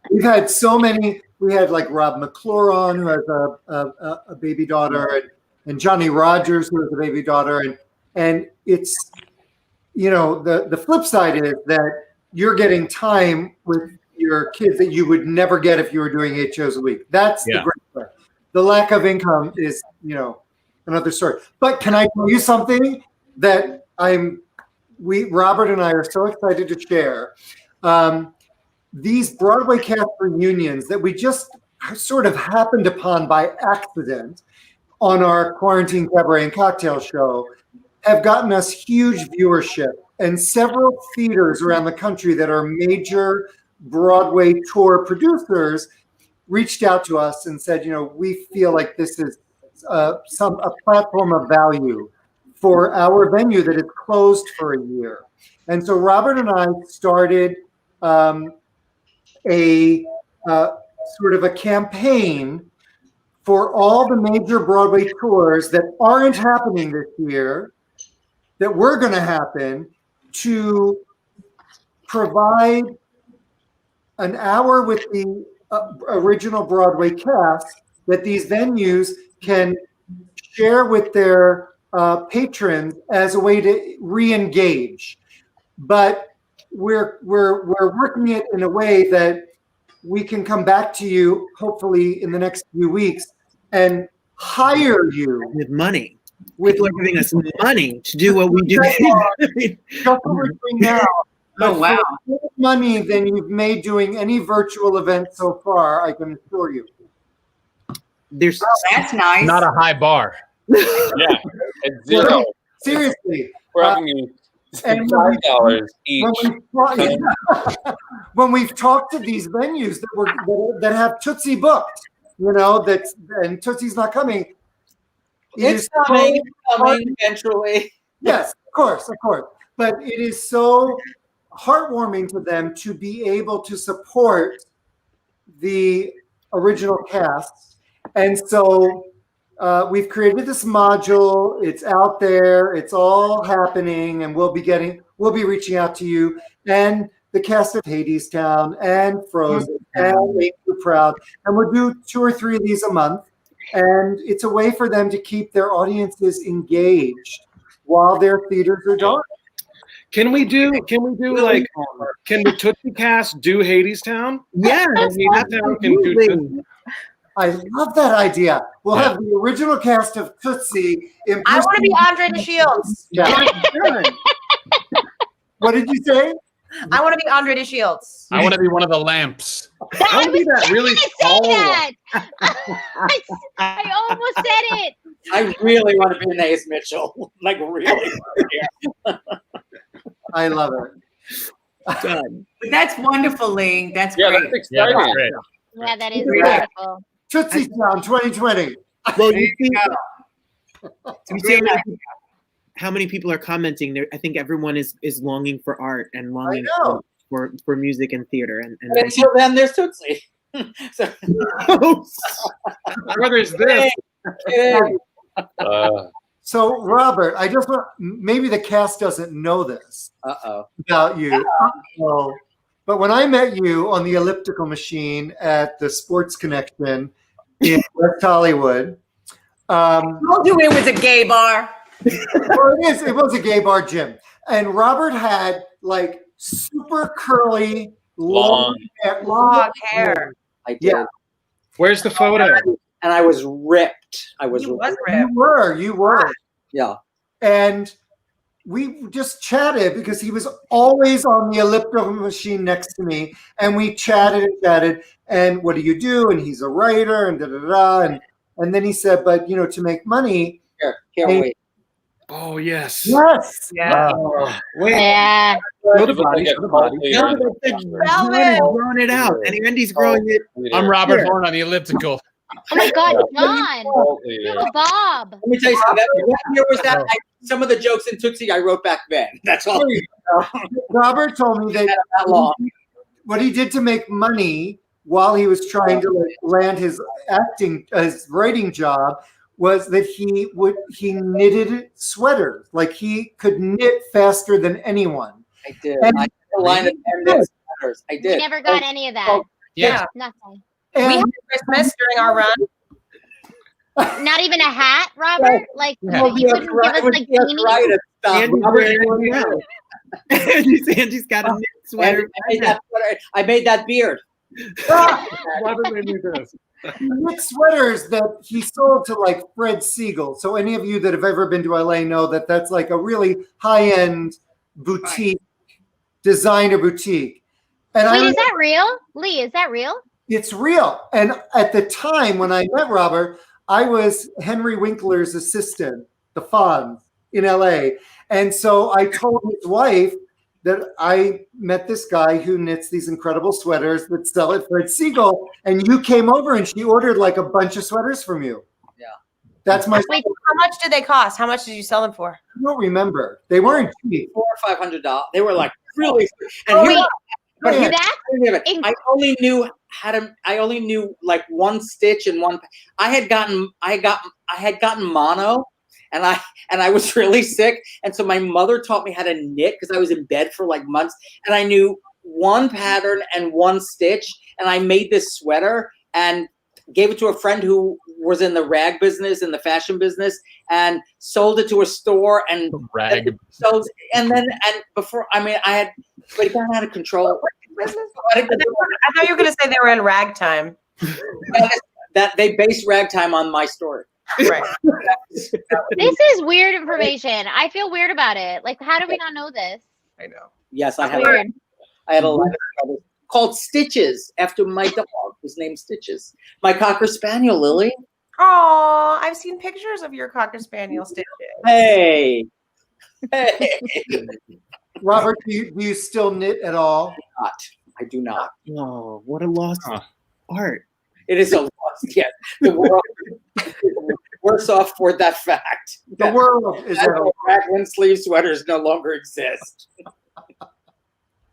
We've had so many. We had Rob McCloron, who has a baby daughter, and Johnny Rogers, who has a baby daughter, and it's the flip side is that you're getting time with your kids that you would never get if you were doing 8 shows a week. That's the great part. The lack of income is another story. But can I tell you something that Robert and I are so excited to share? These Broadway cast reunions that we just sort of happened upon by accident on our Quarantine Cabaret and Cocktail show have gotten us huge viewership, and several theaters around the country that are major Broadway tour producers reached out to us and said, we feel like this is a platform of value for our venue that is closed for a year. And so Robert and I started a sort of a campaign for all the major Broadway tours that aren't happening this year, that were going to happen, to provide an hour with the original Broadway cast that these venues can share with their patrons as a way to re-engage. But we're working it in a way that we can come back to you hopefully in the next few weeks and hire you with money, giving us money to do what we do. That's what we're doing now. Oh wow! More money than you've made doing any virtual event so far, I can assure you. There's that's nice. Not a high bar. Yeah, at zero. Seriously, we're having you. And $5 each. When we've talked to these venues that have Tootsie booked, and Tootsie's not coming. It's coming eventually. Yes, of course. But it is so heartwarming to them to be able to support the original cast, and so. We've created this module. It's out there. It's all happening, and we'll be reaching out to you and the cast of Hadestown and Frozen and Ain't Too Proud, and we'll do 2 or 3 of these a month. And it's a way for them to keep their audiences engaged while their theaters are dark. Can we do can the Tootsie cast do Hadestown? Yeah, Hadestown can do Tootsie. I love that idea. We'll have the original cast of Tootsie. I want to be Andre the Shields. Yeah. What did you say? I want to be Andre the Shields. I want to be one of the lamps. I want to be that really tall one. I almost said it. I really want to be an Ace Mitchell. Really. I love it. Done. But that's wonderful, Lee. That's Yeah, great. that's exciting. Yeah, that is Yeah. wonderful. Tootsie Town 2020. Well, There you you see, go. you see how many people are commenting there. I think everyone is longing for art and longing know. for music and theater. And And until then, there's Tootsie. So, Whether it's this. kidding. So, Robert, I just want, maybe the cast doesn't know this Uh-oh. about you. So, but when I met you on the elliptical machine at the Sports Connection in West Hollywood, Told you it was a gay bar. well, it was a gay bar, Jim. And Robert had like super curly, long hair. I did. Yeah. Where's the photo? And I was ripped. I was You ripped. was You were. Yeah. And we just chatted because he was always on the elliptical machine next to me. And we chatted and chatted. And what do you do? And he's a writer and da-da-da. And then he said, but, you know, to make money. Can't wait. Oh, yes. Yes. Yeah. wait, Yeah. Show the body. Show the body. Growing it out, and Andy's growing it. I'm Robert Horn on the elliptical. Oh my God, John. You're Bob. Let me tell you something. What year was that? Some of the jokes in Tootsie I wrote back then. That's all. Robert told me that what he did to make money while he was trying to like land his writing job was that he knitted sweaters. Like he could knit faster than anyone. I did. And I did a line of 10 minute sweaters. I We did. never got any of that. Yeah. Nothing. We And had Christmas during our run. Not even a hat, Robert? Like, Yeah. you couldn't give us like beanies? Right. Andy's wearing one now. Andy's got a knit sweater. I made that beard. Robert made me this. he knit sweaters that he sold to like Fred Siegel. So any of you that have ever been to LA know that that's like a really high-end boutique, designer boutique. And Wait, is that real? Lee, is that real? It's real. And at the time when I met Robert, I was Henry Winkler's assistant, the Fonz in LA. And so I told his wife that I met this guy who knits these incredible sweaters that sell at Fred Siegel. And you came over and she ordered like a bunch of sweaters from you. Yeah. That's my. Wait, how much did they cost? How much did you sell them for? I don't remember. They weren't cheap. $400 or $500. They were like really. And Wait, but yeah. I only knew how to. I only knew like one stitch and one. I had gotten mono, and I was really sick, and so my mother taught me how to knit because I was in bed for like months, and I knew one pattern and one stitch, and I made this sweater and gave it to a friend who was in the rag business, in the fashion business, and sold it to a store and rag. And before, I mean, but it got out of control. I thought you were going to say they were in ragtime. That they based ragtime on my story. Right. This is weird information. I feel weird about it. Like, how do we not know this? I know. Yes, I Weird. had a line of trouble called Stitches after my dog was named Stitches. My Cocker Spaniel, Lily. Oh, I've seen pictures of your Cocker Spaniel stitches. Hey. Robert, do you still knit at all? I do not. Oh, what a lost art. It is a loss. Yeah, the world. Worse off for that fact. The world is raglan sleeve sweaters no longer exist.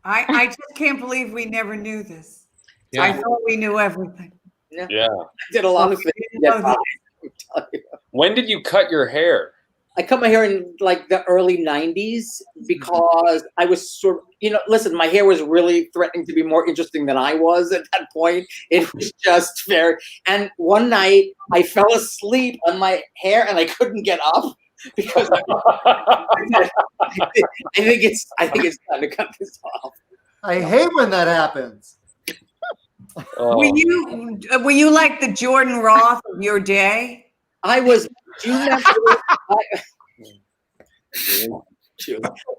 I just can't believe we never knew this. Yeah. I thought we knew everything. Yeah. Yeah. I did a lot of things. When did you cut your hair? I cut my hair in like the early 90s because I was sort of, listen, my hair was really threatening to be more interesting than I was at that point. It was just very, and one night I fell asleep on my hair and I couldn't get up because I think it's time to cut this off. I hate when that happens. Were you like the Jordan Roth of your day? I was. Do you remember?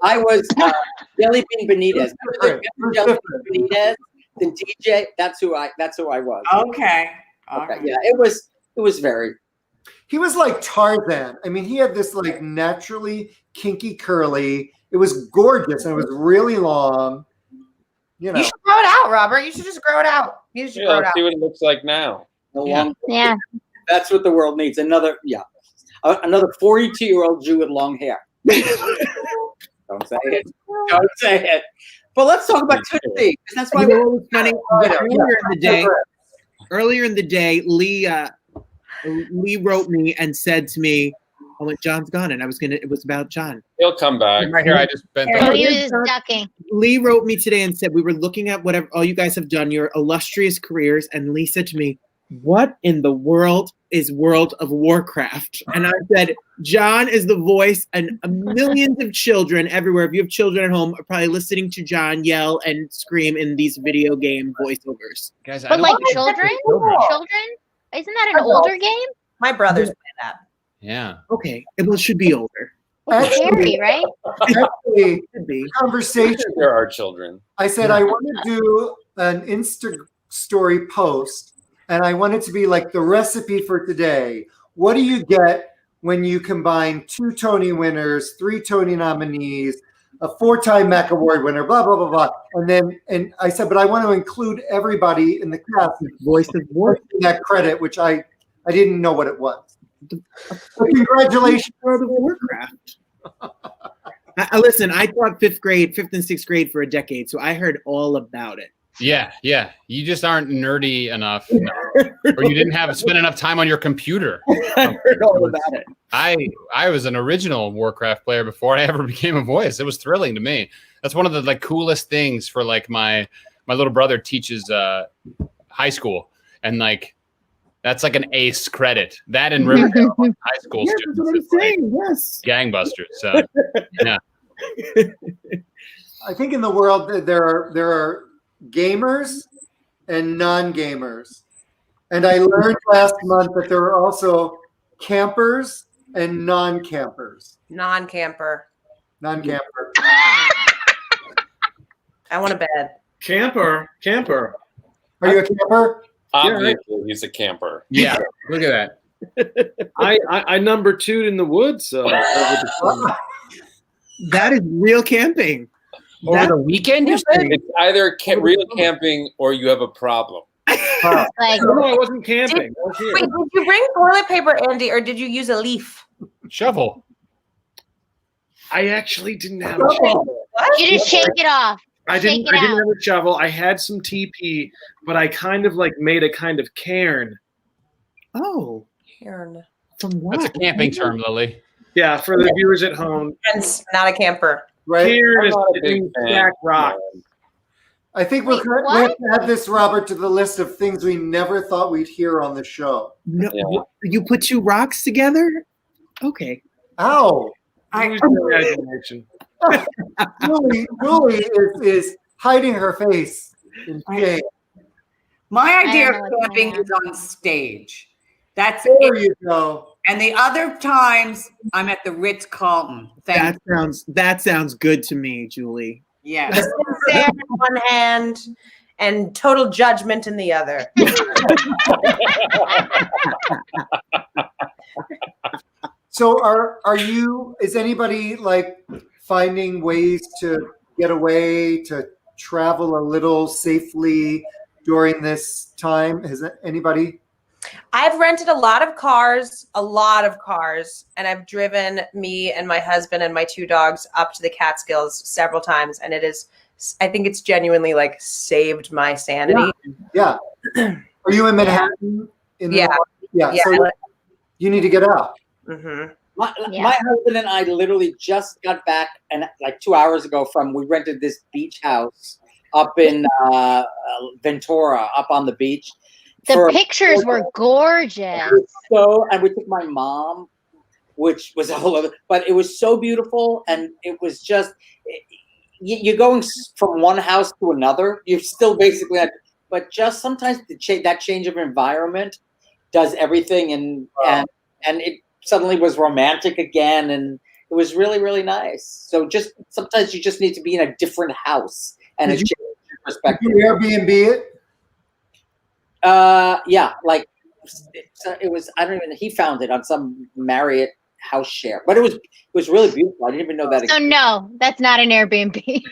I was Jelly Bean Benitez. Jelly Bean Benitez, the DJ. That's who I was. Okay. Yeah, it was very. He was like Tarzan. I mean, he had this like naturally kinky curly. It was gorgeous and it was really long. You know. You should grow it out, Robert. You should just grow it out. You should grow it Let's out. see what it looks like now. Yeah. That's what the world needs. Another 42-year-old Jew with long hair. Don't say it. Don't say it. But let's talk about Tootsie. That's why You know what was funny? Earlier in the day, Lee wrote me and said to me, "Oh, when John's gone," and it was about John. He'll come back. Right here, I just bent Oh, over. he was ducking. Lee wrote me today and said we were looking at whatever all you guys have done, your illustrious careers, and Lee said to me, "What in the world is World of Warcraft?" And I said, "John is the voice, and millions of children everywhere. If you have children at home, are probably listening to John yell and scream in these video game voiceovers." Guys, But like children? Isn't that an older game? My brothers play that. Yeah. Okay, it should be older. Scary, right? Actually, conversation. There are children. I said I want to do an Insta story post, and I want it to be like the recipe for today. What do you get when you combine 2 Tony winners, 3 Tony nominees, a 4-time Mac Award winner, blah blah blah blah, and I said, but I want to include everybody in the cast. Voice of War, that credit, which I didn't know what it was. But congratulations, World of Warcraft. Listen, I taught 5th and 6th grade for a decade, so I heard all about it. Yeah. You just aren't nerdy enough, or you didn't spend enough time on your computer. I heard all about it. I was an original Warcraft player before I ever became a voice. It was thrilling to me. That's one of the coolest things for my little brother teaches high school, and that's like an ace credit. That in Riverdale high school Yeah, students, that's what I'm is like saying. Yes. gangbusters. So yeah. I think in the world there are gamers and non-gamers, and I learned last month that there are also campers and non-campers. Non-camper. Non-camper. I want a bed. Camper. Are you a camper? Obviously, he's a camper. Yeah. Look at that. I number 2 in the woods. Over the summer. That is real camping. Over the weekend, you said? It's either real camping or you have a problem. Like, No, I wasn't camping. I was here. Wait, did you bring toilet paper, Andy, or did you use a leaf? Shovel. I actually didn't have a shovel. you just shake it off. I Shake didn't it out. have a shovel. I had some TP, but I kind of made a kind of cairn. Oh, Cairn. from what? That's a camping term, Lily. Yeah, for the viewers at home. Hence, not a camper. Right? Cairn I'm is not a big sitting fan. stack rock. I think Wait, we have to add this, Robert, to the list of things we never thought we'd hear on the show. No, Yeah. you put 2 rocks together? Okay. Ow! Use your imagination. Julie is hiding her face in shame. My idea don't of know what's camping going is on stage. That's There it. you go. And the other times, I'm at the Ritz Carlton. That sounds good to me, Julie. Yes. Sincere in one hand and total judgment in the other. So is anybody finding ways to get away, to travel a little safely during this time? Has anybody? I've rented a lot of cars, and I've driven me and my husband and my 2 dogs up to the Catskills several times, and I think it's genuinely saved my sanity. Yeah. Are you in Manhattan? Yeah. Yeah. So you need to get out. Mm-hmm. My husband and I literally just got back, and 2 hours ago we rented this beach house up in Ventura, up on the beach. The pictures were gorgeous. And we took my mom, which was a whole other, but it was so beautiful, and it was just, you're going from one house to another. You're still basically, but just sometimes that change of environment does everything, and it suddenly was romantic again, and it was really, really nice. So just sometimes you just need to be in a different house, and it changes your perspective. Did you Airbnb it? Yeah, it was. I don't even. He found it on some Marriott house share, but it was really beautiful. I didn't even know that. So no, that's not an Airbnb.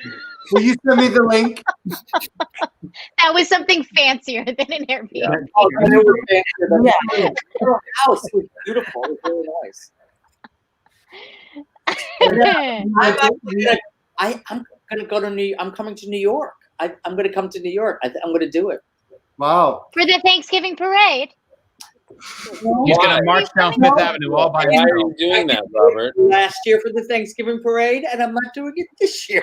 Will you send me the link? That was something fancier than an Airbnb. Oh, I know we're fancier than that. Your house was beautiful. It was really nice. I'm gonna go to I'm coming to New York. I'm gonna come to New York. I'm gonna do it. Wow. For the Thanksgiving parade. He's gonna march down Fifth Avenue all by Why are himself. you doing that, Robert? Last year for the Thanksgiving parade, and I'm not doing it this year.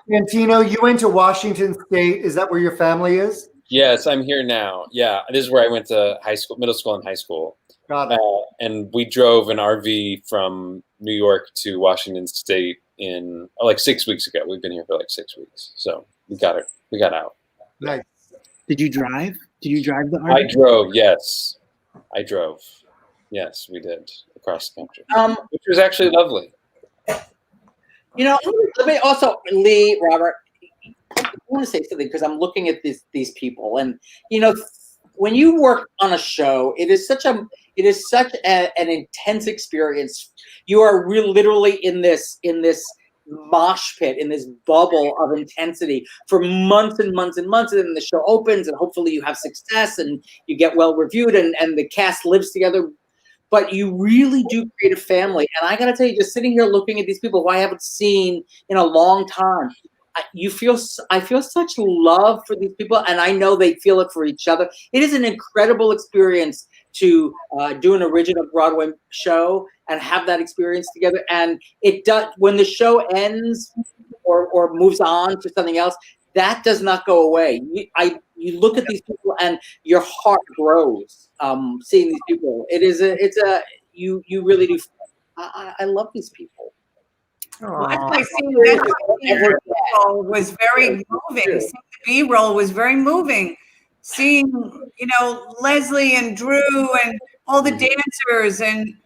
Santino, you went to Washington State. Is that where your family is? Yes, I'm here now. Yeah, this is where I went to middle school and high school. Got it. And we drove an RV from New York to Washington State in like 6 weeks ago. We've been here for like 6 weeks, so we got out. Nice. Did you drive? Did you drive the RV? I drove. Yes, I drove. Yes, we did across the country, which was actually lovely. You know, let me also, Lee, Robert, I want to say something because I'm looking at these people, and you know, when you work on a show, it is such an intense experience. You are literally in this mosh pit, in this bubble of intensity for months and months and months, and then the show opens, and hopefully you have success and you get well reviewed, and the cast lives together. But you really do create a family. And I got to tell you, just sitting here looking at these people who I haven't seen in a long time, I feel such love for these people, and I know they feel it for each other. It is an incredible experience to do an original Broadway show and have that experience together. And it does, when the show ends or moves on to something else, that does not go away. You look at these people and your heart grows seeing these people. You really do. I love these people. Well, actually, seeing that was very moving. Seeing the B-roll was very moving. Seeing, you know, Leslie and Drew and all the dancers, and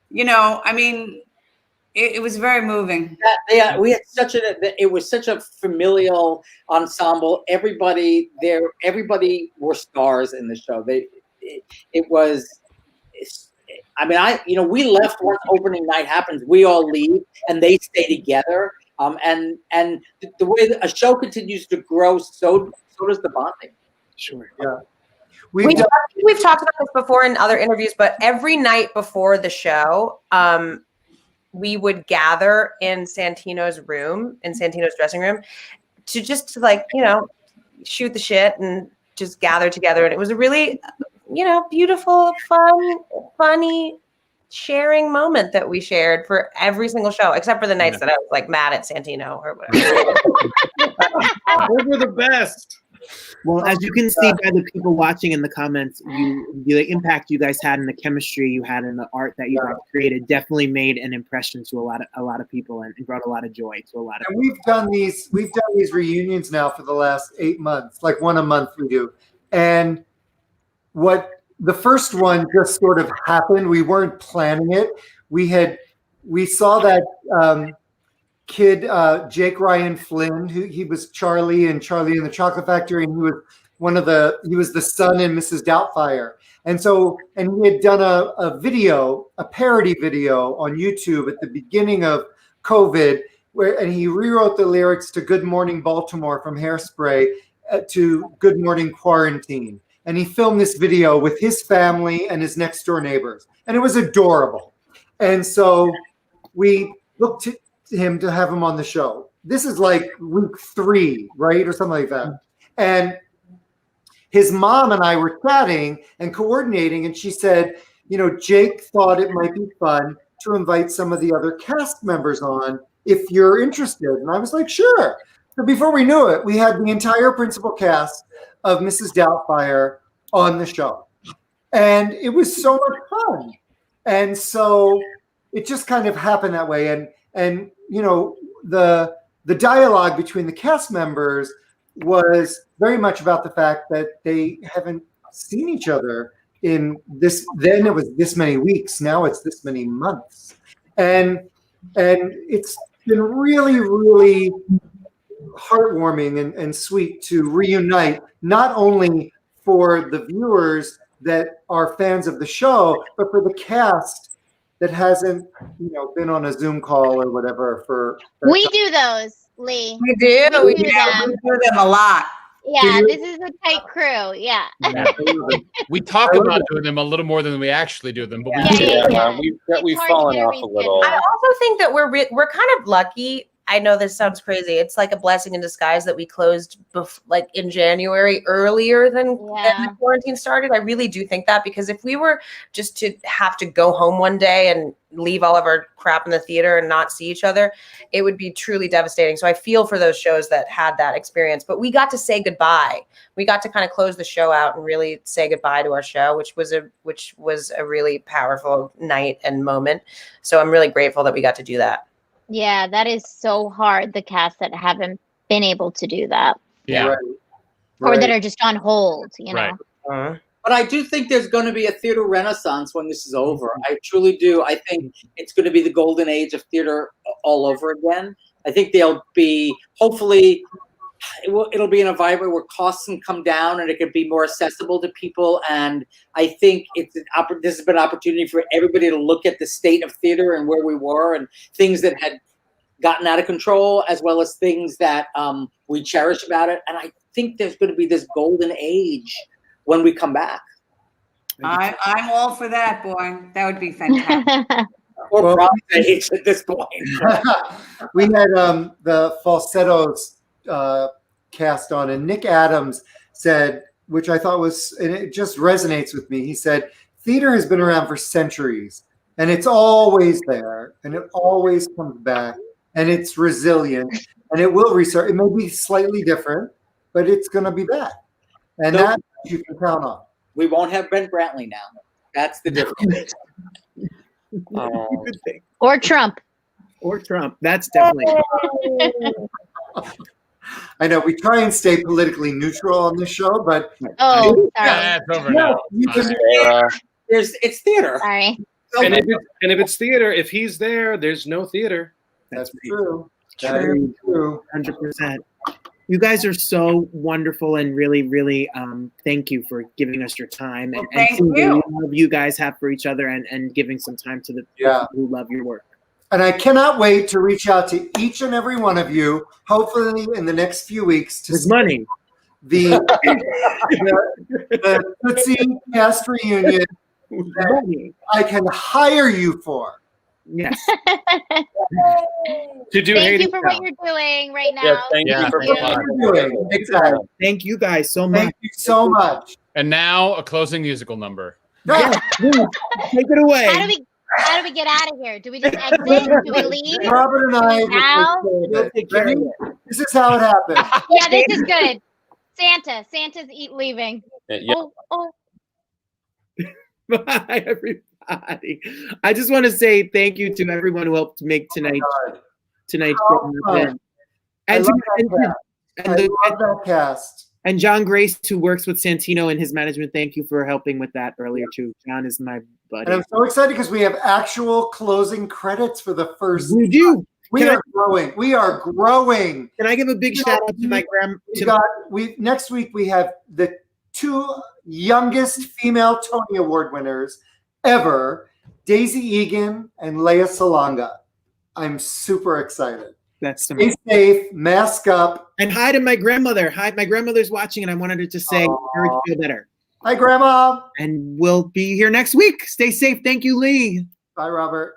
you know, I mean, it was very moving. We had it was such a familial ensemble. Everybody were stars in the show. I mean, we left once opening night happens. We all leave, and they stay together. And the way that a show continues to grow, so does the bonding. Sure. Yeah. We've talked about this before in other interviews, but every night before the show, we would gather in Santino's dressing room, to like, you know, shoot the shit and just gather together. And it was a really, you know, beautiful, fun, funny, sharing moment that we shared for every single show, except for the nights that I was like mad at Santino or whatever. Those were the best. Well, as you can see by the people watching in the comments, the impact you guys had and the chemistry you had and the art that you guys created definitely made an impression to a lot of people and brought a lot of joy to a lot of people. We've done these reunions now for the last 8 months, like one a month we do. And the first one just sort of happened. We weren't planning it. We saw that kid, Jake Ryan Flynn, who he was Charlie in the Chocolate Factory, and he was the son in Mrs. Doubtfire. And he had done a parody video on YouTube at the beginning of COVID, and he rewrote the lyrics to Good Morning Baltimore from Hairspray to Good Morning Quarantine. And he filmed this video with his family and his next door neighbors. And it was adorable. And so we looked to him to have him on the show. This is like week 3, right? Or something like that. And his mom and I were chatting and coordinating, and she said, you know, Jake thought it might be fun to invite some of the other cast members on if you're interested. And I was like, sure. So before we knew it, we had the entire principal cast of Mrs. Doubtfire on the show. And it was so much fun. And so it just kind of happened that way. And you know, the dialogue between the cast members was very much about the fact that they haven't seen each other in this, then it was this many weeks, now it's this many months. And it's been really, really heartwarming and sweet to reunite, not only for the viewers that are fans of the show, but for the cast that hasn't, been on a Zoom call or whatever for. We do those, Lee. We do. We do We them. do them a lot. Yeah, this is a tight crew. Yeah. We talk about doing them a little more than we actually do them, but we do. We've fallen off a little. I also think that we're kind of lucky. I know this sounds crazy. It's like a blessing in disguise that we closed like in January earlier than the quarantine started. I really do think that, because if we were just to have to go home one day and leave all of our crap in the theater and not see each other, it would be truly devastating. So I feel for those shows that had that experience, but we got to say goodbye. We got to kind of close the show out and really say goodbye to our show, which was a really powerful night and moment. So I'm really grateful that we got to do that. Yeah, that is so hard. The cast that haven't been able to do that. Yeah. Or that are just on hold, you know. But I do think there's going to be a theater renaissance when this is over. I truly do. I think it's going to be the golden age of theater all over again. I think there'll be, hopefully, it'll be in a vibe where costs can come down and it can be more accessible to people. And I think this has been an opportunity for everybody to look at the state of theater and where we were and things that had gotten out of control, as well as things that we cherish about it. And I think there's going to be this golden age when we come back. I'm all for that, boy. That would be fantastic. Or bronze age at this point. We had the falsettos cast on, and Nick Adams said, which I thought was, and it just resonates with me. He said, theater has been around for centuries, and it's always there, and it always comes back, and it's resilient, and it will restart. It may be slightly different, but it's going to be back, and that you can count on. We won't have Ben Brantley now. That's the difference. Or Trump. Or Trump. That's definitely. I know we try and stay politically neutral on this show, but it's over now. It's theater. Sorry. And if it's theater, if he's there, there's no theater. That's true. True. 100%. You guys are so wonderful, and really, really thank you for giving us your time and thank seeing you. the love you guys have for each other, and giving some time to the people who love your work. And I cannot wait to reach out to each and every one of you, hopefully in the next few weeks, to see money. The Tootsie cast reunion that I can hire you for. Yes. To do Thank you for what you're doing right now. Thank you for doing. Exactly. Thank you guys so much. Thank you so much. And now a closing musical number. Yeah. Take it away. How do we get out of here? Do we just exit? Do we leave? Robert and I now? will take care of it. This is how it happens. Yeah, this is good. Santa's leaving. Yeah. Oh. Bye, everybody. I just want to say thank you to everyone who helped make tonight's show happen. And that cast. And John Grace, who works with Santino and his management, thank you for helping with that earlier too. John is my buddy. And I'm so excited because we have actual closing credits for the first. We do. We are growing. We are growing. Can I give a big shout out to my grandma? Next week we have the 2 youngest female Tony Award winners ever, Daisy Egan and Lea Salonga. I'm super excited. That's Stay safe, mask up. And hi to my grandmother. Hi, my grandmother's watching, and I wanted her to say, feel better. Hi, Grandma. And we'll be here next week. Stay safe. Thank you, Lee. Bye, Robert.